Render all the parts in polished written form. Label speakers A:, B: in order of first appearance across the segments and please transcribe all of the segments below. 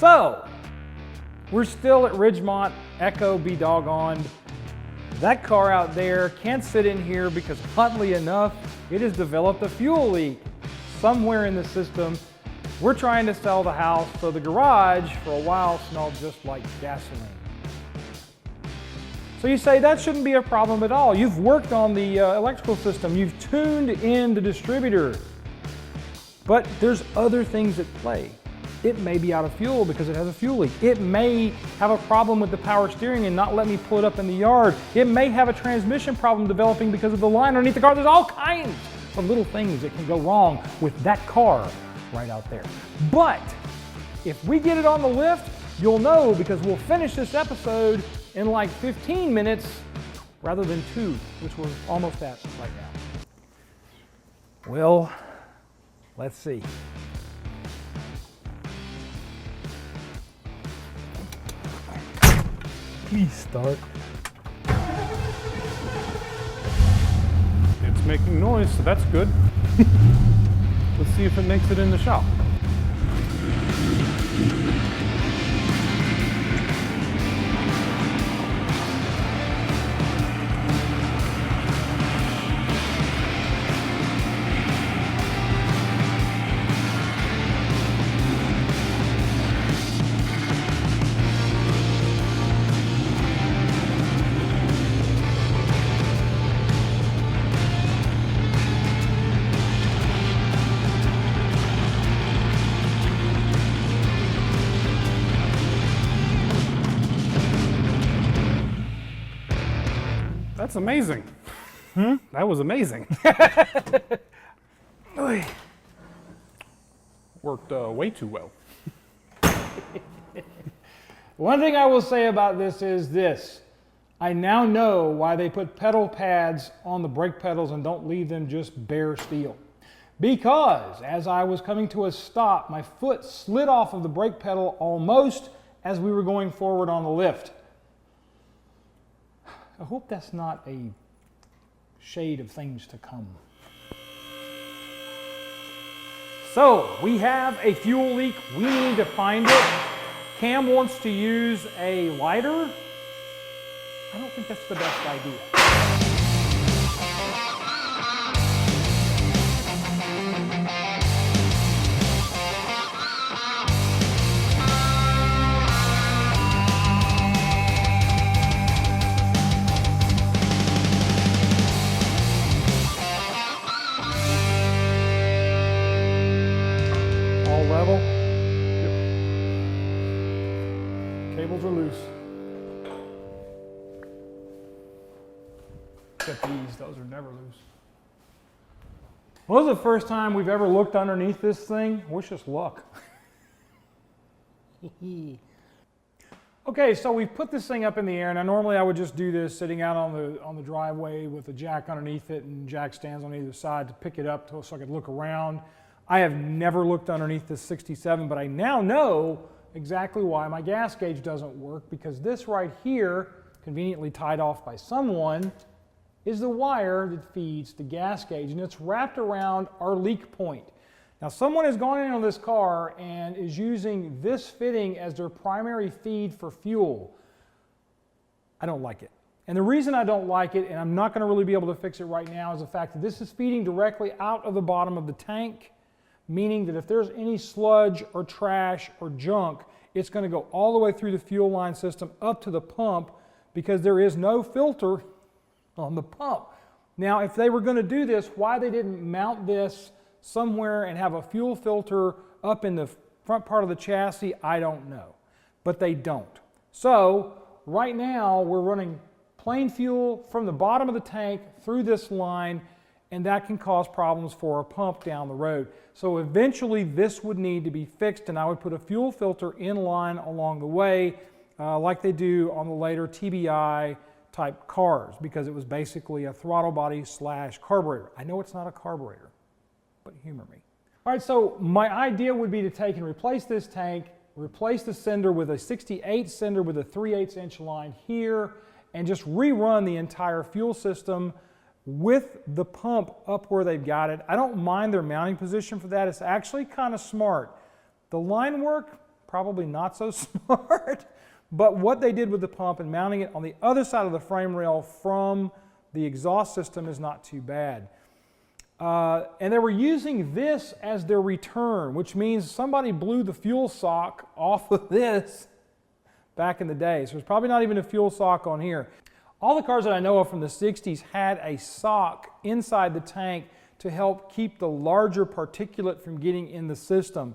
A: So, we're still at Ridgemont, Echo be doggoned. That car out there can't sit in here because oddly enough, it has developed a fuel leak somewhere in the system. We're trying to sell the house, so the garage for a while smelled just like gasoline. So you say that shouldn't be a problem at all. You've worked on the electrical system, you've tuned in the distributor, but there's other things at play. It may be out of fuel because it has a fuel leak. It may have a problem with the power steering and not let me pull it up in the yard. It may have a transmission problem developing because of the line underneath the car. There's all kinds of little things that can go wrong with that car right out there. But if we get it on the lift, you'll know because we'll finish this episode in like 15 minutes rather than 2, which we're almost at right now. Well, let's see. Please start. It's making noise, so that's good. Let's see if it makes it in the shop. That's amazing. That was amazing. Worked way too well. One thing I will say about this is this. I now know why they put pedal pads on the brake pedals and don't leave them just bare steel. Because as I was coming to a stop, my foot slid off of the brake pedal almost as we were going forward on the lift. I hope that's not a shade of things to come. So, we have a fuel leak. We need to find it. Cam wants to use a lighter. I don't think that's the best idea. Level. Yep. Cables are loose. Except these, those are never loose. Well, this is the first time we've ever looked underneath this thing. Wish us luck. Okay, so we've put this thing up in the air. Now normally I would just do this sitting out on the driveway with a jack underneath it and jack stands on either side to pick it up so I could look around. I have never looked underneath this 67, but I now know exactly why my gas gauge doesn't work, because this right here, conveniently tied off by someone, is the wire that feeds the gas gauge, and it's wrapped around our leak point. Now someone has gone in on this car and is using this fitting as their primary feed for fuel. I don't like it. And the reason I don't like it, and I'm not going to really be able to fix it right now, is the fact that this is feeding directly out of the bottom of the tank, meaning that if there's any sludge or trash or junk, it's going to go all the way through the fuel line system up to the pump because there is no filter on the pump. Now, if they were going to do this, why they didn't mount this somewhere and have a fuel filter up in the front part of the chassis, I don't know. But they don't. So, right now, we're running plain fuel from the bottom of the tank through this line, and that can cause problems for a pump down the road. So eventually this would need to be fixed, and I would put a fuel filter in line along the way like they do on the later TBI type cars, because it was basically a throttle body / carburetor. I know it's not a carburetor, but humor me. All right, so my idea would be to take and replace this tank, replace the sender with a 68 sender with a 3/8 inch line here, and just rerun the entire fuel system with the pump up where they've got it. I don't mind their mounting position for that. It's actually kind of smart. The line work, probably not so smart. But what they did with the pump and mounting it on the other side of the frame rail from the exhaust system is not too bad. And they were using this as their return, which means somebody blew the fuel sock off of this back in the day. So there's probably not even a fuel sock on here. All the cars that I know of from the 60s had a sock inside the tank to help keep the larger particulate from getting in the system.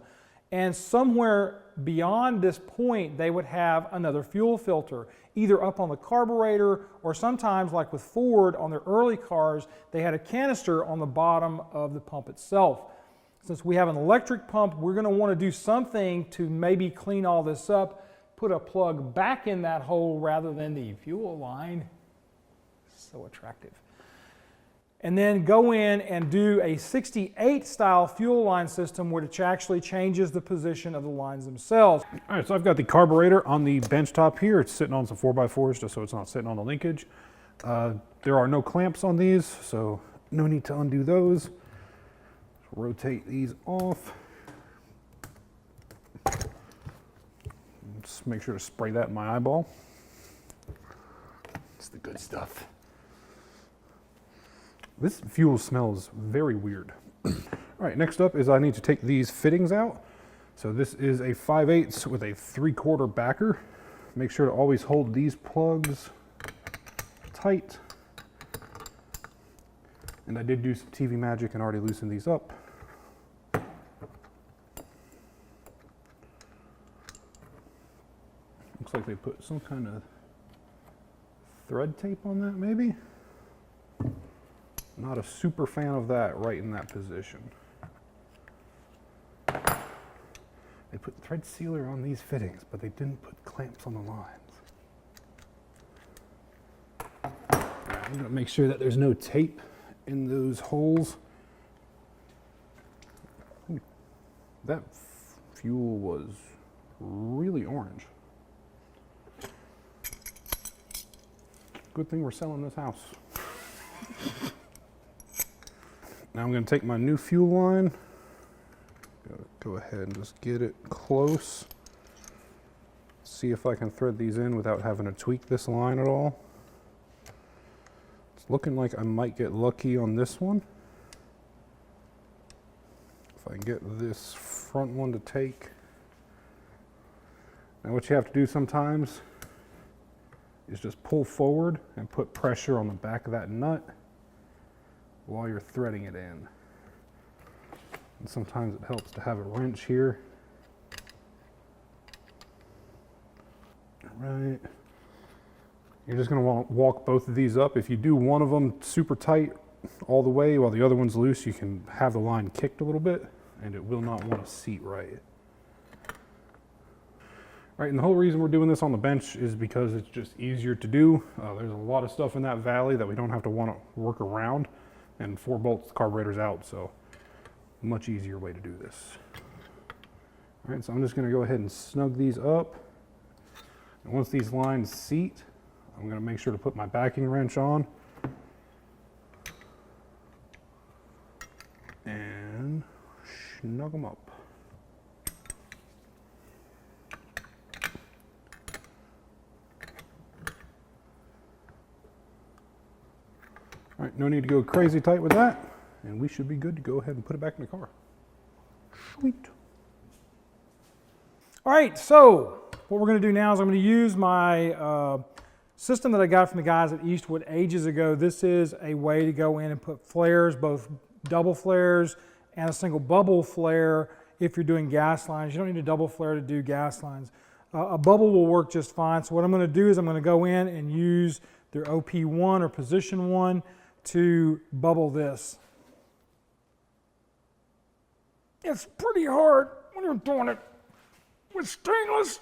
A: And somewhere beyond this point, they would have another fuel filter, either up on the carburetor, or sometimes, like with Ford, on their early cars, they had a canister on the bottom of the pump itself. Since we have an electric pump, we're going to want to do something to maybe clean all this up, put a plug back in that hole rather than the fuel line. So attractive. And then go in and do a 68 style fuel line system, which actually changes the position of the lines themselves.
B: All right, so I've got the carburetor on the bench top here. It's sitting on some 4x4s just so it's not sitting on the linkage. There are no clamps on these, so no need to undo those. Rotate these off. Just make sure to spray that in my eyeball. It's the good stuff. This fuel smells very weird. All right, next up is I need to take these fittings out. So this is a 5/8 with a 3/4 backer. Make sure to always hold these plugs tight. And I did do some TV magic and already loosened these up. Looks like they put some kind of thread tape on that, maybe? Not a super fan of that right in that position. They put thread sealer on these fittings, but they didn't put clamps on the lines. I'm gonna make sure that there's no tape in those holes. Ooh, that fuel was really orange. Good thing we're selling this house. Now I'm going to take my new fuel line, go ahead and just get it close. See if I can thread these in without having to tweak this line at all. It's looking like I might get lucky on this one. If I can get this front one to take. Now what you have to do sometimes is just pull forward and put pressure on the back of that nut while you're threading it in. And sometimes it helps to have a wrench here. All right. You're just going to walk both of these up. If you do one of them super tight all the way while the other one's loose, you can have the line kicked a little bit and it will not want to seat right. Right, and the whole reason we're doing this on the bench is because it's just easier to do. There's a lot of stuff in that valley that we don't have to want to work around. And 4 bolts, the carburetor's out, so much easier way to do this. All right, so I'm just going to go ahead and snug these up. And once these lines seat, I'm going to make sure to put my backing wrench on. And snug them up. All right, no need to go crazy tight with that, and we should be good to go ahead and put it back in the car. Sweet.
A: All right, so what we're going to do now is I'm going to use my system that I got from the guys at Eastwood ages ago. This is a way to go in and put flares, both double flares and a single bubble flare if you're doing gas lines. You don't need a double flare to do gas lines. A bubble will work just fine. So what I'm going to do is I'm going to go in and use their OP1 or position 1 to bubble this. It's pretty hard when you're doing it with stainless.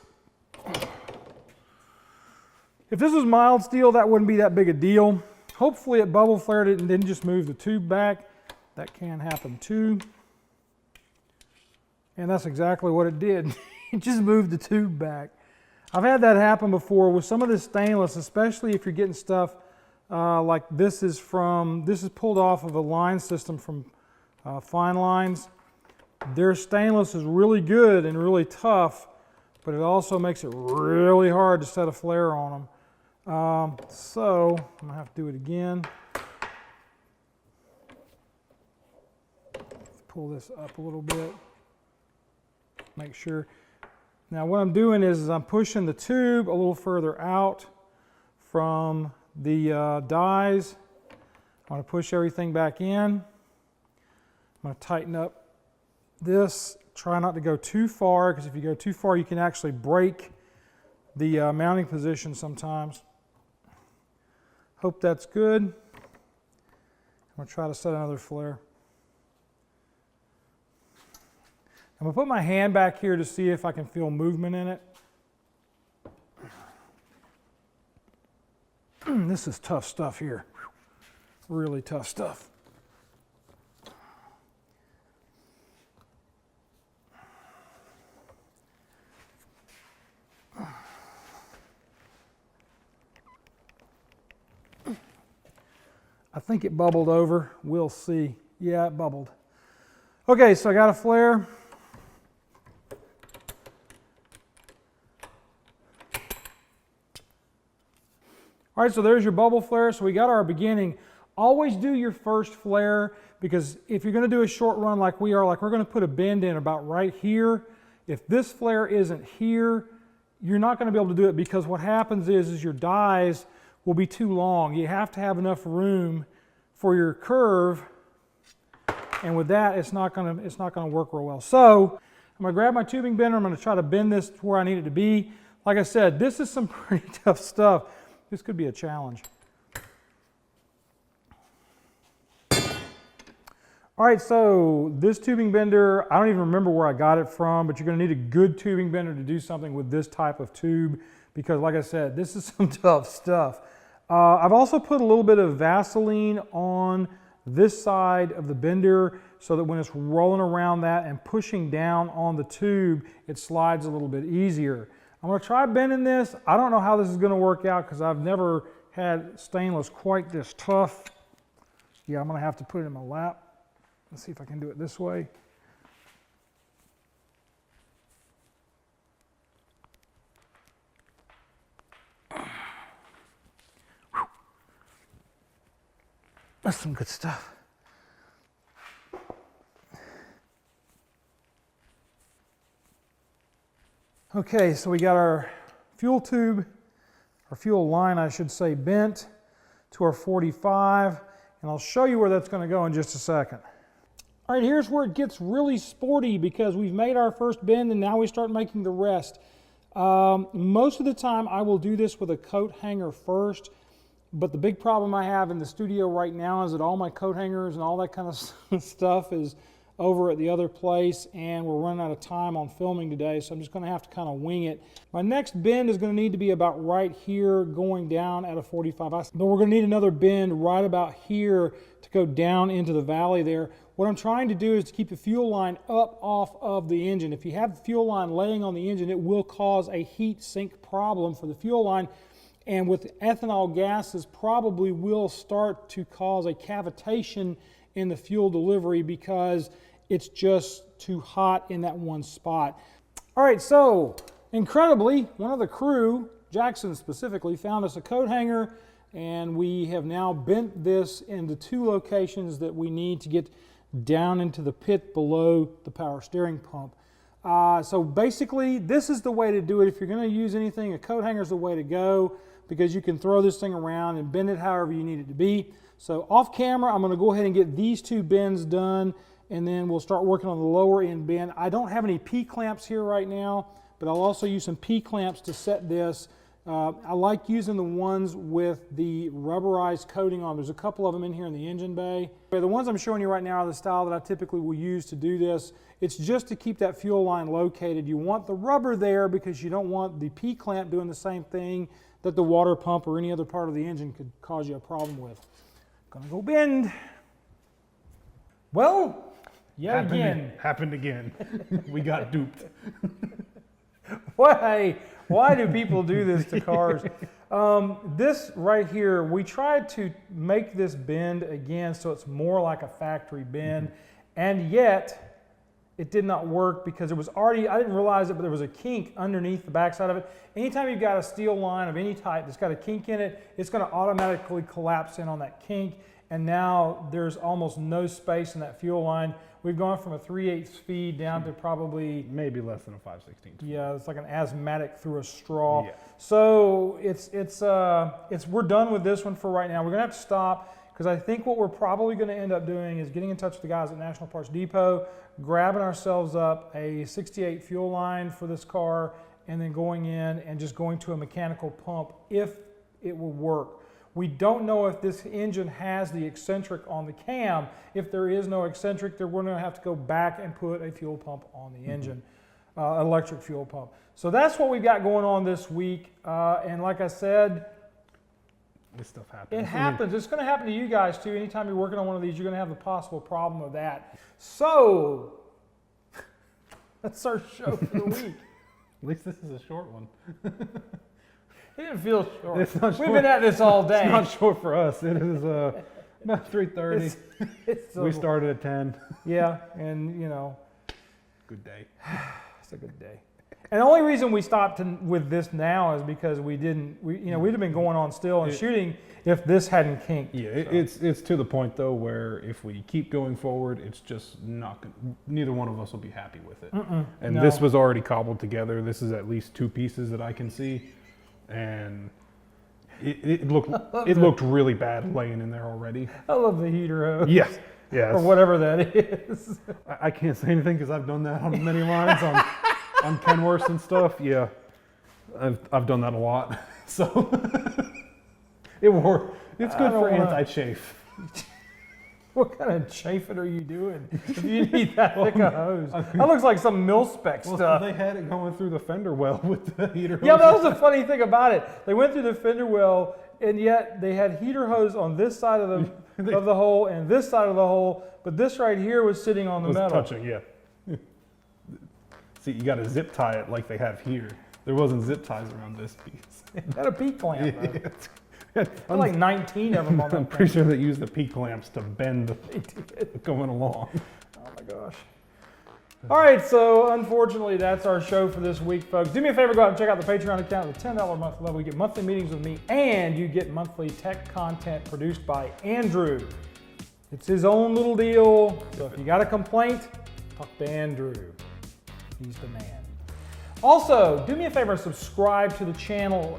A: If this was mild steel, that wouldn't be that big a deal. Hopefully it bubble flared it and didn't just move the tube back. That can happen too. And that's exactly what it did. It just moved the tube back. I've had that happen before with some of this stainless, especially if you're getting stuff like this is pulled off of a line system from Fine Lines. Their stainless is really good and really tough, but it also makes it really hard to set a flare on them. So I'm gonna have to do it again. Let's pull this up a little bit, make sure. Now what I'm doing is I'm pushing the tube a little further out from the dies. I'm going to push everything back in. I'm going to tighten up this. Try not to go too far, because if you go too far you can actually break the mounting position sometimes. Hope that's good. I'm going to try to set another flare. I'm going to put my hand back here to see if I can feel movement in it. This is tough stuff here. Really tough stuff. I think it bubbled over. We'll see. Yeah, it bubbled. Okay, so I got a flare. All right, so there's your bubble flare. So we got our beginning. Always do your first flare, because if you're going to do a short run like we are, like we're going to put a bend in about right here, if this flare isn't here, you're not going to be able to do it, because what happens is your dies will be too long. You have to have enough room for your curve, and with that, it's not going to work real well. So I'm going to grab my tubing bender. I'm going to try to bend this to where I need it to be. Like I said, this is some pretty tough stuff. This could be a challenge. All right, so this tubing bender, I don't even remember where I got it from, but you're going to need a good tubing bender to do something with this type of tube, because like I said, this is some tough stuff. I've also put a little bit of Vaseline on this side of the bender so that when it's rolling around that and pushing down on the tube, it slides a little bit easier. I'm going to try bending this. I don't know how this is going to work out, because I've never had stainless quite this tough. Yeah, I'm going to have to put it in my lap. Let's see if I can do it this way. That's some good stuff. Okay, so we got our fuel tube, our fuel line, I should say, bent to our 45, and I'll show you where that's going to go in just a second. All right, here's where it gets really sporty, because we've made our first bend and now we start making the rest. Most of the time I will do this with a coat hanger first, but the big problem I have in the studio right now is that all my coat hangers and all that kind of stuff is over at the other place, and we're running out of time on filming today, so I'm just going to have to kind of wing it. My next bend is going to need to be about right here going down at a 45, but we're going to need another bend right about here to go down into the valley there. What I'm trying to do is to keep the fuel line up off of the engine. If you have the fuel line laying on the engine, it will cause a heat sink problem for the fuel line, and with ethanol gases probably will start to cause a cavitation in the fuel delivery, because it's just too hot in that one spot. All right, so incredibly, one of the crew, Jackson specifically, found us a coat hanger, and we have now bent this into 2 locations that we need to get down into the pit below the power steering pump. So basically, this is the way to do it. If you're going to use anything, a coat hanger is the way to go, because you can throw this thing around and bend it however you need it to be. So off camera, I'm going to go ahead and get these 2 bends done, and then we'll start working on the lower end bend. I don't have any P-clamps here right now, but I'll also use some P-clamps to set this. I like using the ones with the rubberized coating on. There's a couple of them in here in the engine bay. The ones I'm showing you right now are the style that I typically will use to do this. It's just to keep that fuel line located. You want the rubber there because you don't want the P-clamp doing the same thing that the water pump or any other part of the engine could cause you a problem with. Gonna go bend. Well,
B: Happened again. We got duped.
A: Why do people do this to cars? This right here, we tried to make this bend again so it's more like a factory bend, and yet it did not work because it was already, I didn't realize it, but there was a kink underneath the backside of it. Anytime you've got a steel line of any type that's got a kink in it, it's going to automatically collapse in on that kink. And now there's almost no space in that fuel line. We've gone from a 3/8 speed down to probably
B: maybe less than a 5/16.
A: Yeah, it's like an asthmatic through a straw.
B: Yeah.
A: So we're done with this one for right now. We're gonna have to stop because I think what we're probably gonna end up doing is getting in touch with the guys at National Parts Depot, grabbing ourselves up a 68 fuel line for this car, and then going in and just going to a mechanical pump if it will work. We don't know if this engine has the eccentric on the cam. If there is no eccentric, then we're going to have to go back and put a fuel pump on the engine, electric fuel pump. So that's what we've got going on this week. And like I said,
B: This stuff happens.
A: it happens. It's going to happen to you guys too. Anytime you're working on one of these, you're going to have the possible problem of that. So that's our show for the week.
B: At least this is a short one.
A: It didn't feel short.
B: It's not
A: We've
B: short.
A: been at this all day.
B: It's not short for us. It is about 3:30.
A: It's
B: We started at 10.
A: Yeah, and you know,
B: Good day.
A: it's a good day. And the only reason we stopped with this now is because we'd have been going on still and shooting if this hadn't kinked.
B: Yeah,
A: so.
B: it's to the point though where if we keep going forward, it's just not neither one of us will be happy with it. And
A: no.
B: this was already cobbled together. This is at least 2 pieces that I can see, and it looked really bad laying in there already.
A: I love the heater hose.
B: Yes, yes.
A: Or whatever that is.
B: I can't say anything because I've done that on many lines on Kenworths and stuff. Yeah, I've done that a lot. So it worked. It's good for anti-chafe.
A: What kind of chafing are you doing if you need that thick a hose? That looks like some mil-spec stuff.
B: They had it going through the fender well with the heater hose.
A: Yeah, that was the funny thing about it. They went through the fender well, and yet they had heater hose on this side of the hole and this side of the hole, but this right here was sitting on the metal.
B: Touching, yeah. See, you got to zip tie it like they have here. There wasn't zip ties around this piece.
A: It had a P clamp.
B: Yeah.
A: There's like 19 of them on that
B: I'm
A: thing.
B: pretty sure they used the P clamps to bend going along.
A: Oh my gosh. All right, so unfortunately, that's our show for this week, folks. Do me a favor, go out and check out the Patreon account at the $10 a month level. You get monthly meetings with me, and you get monthly tech content produced by Andrew. It's his own little deal, so if you got a complaint, talk to Andrew. He's the man. Also, do me a favor and subscribe to the channel.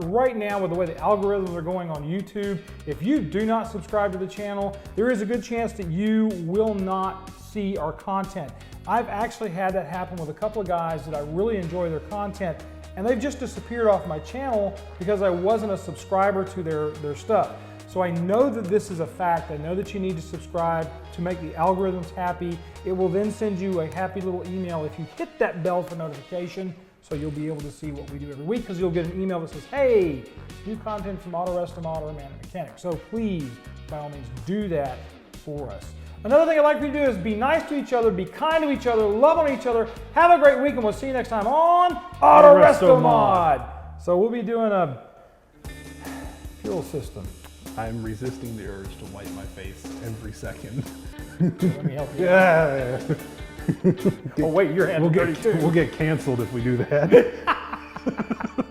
A: Right now, with the way the algorithms are going on YouTube, if you do not subscribe to the channel, there is a good chance that you will not see our content. I've actually had that happen with a couple of guys that I really enjoy their content, and they've just disappeared off my channel because I wasn't a subscriber to their stuff. So I know that this is a fact. I know that you need to subscribe to make the algorithms happy. It will then send you a happy little email if you hit that bell for notification, so you'll be able to see what we do every week, because you'll get an email that says, hey, new content from Autorestomod or Man Mechanic. So please, by all means, do that for us. Another thing I'd like for you to do is be nice to each other, be kind to each other, love on each other. Have a great week, and we'll see you next time on Autorestomod. So we'll be doing a fuel system.
B: I'm resisting the urge to wipe my face every second.
A: Let me help you.
B: Yeah.
A: Oh wait, your hand
B: We'll
A: dirty too.
B: get canceled if we do that.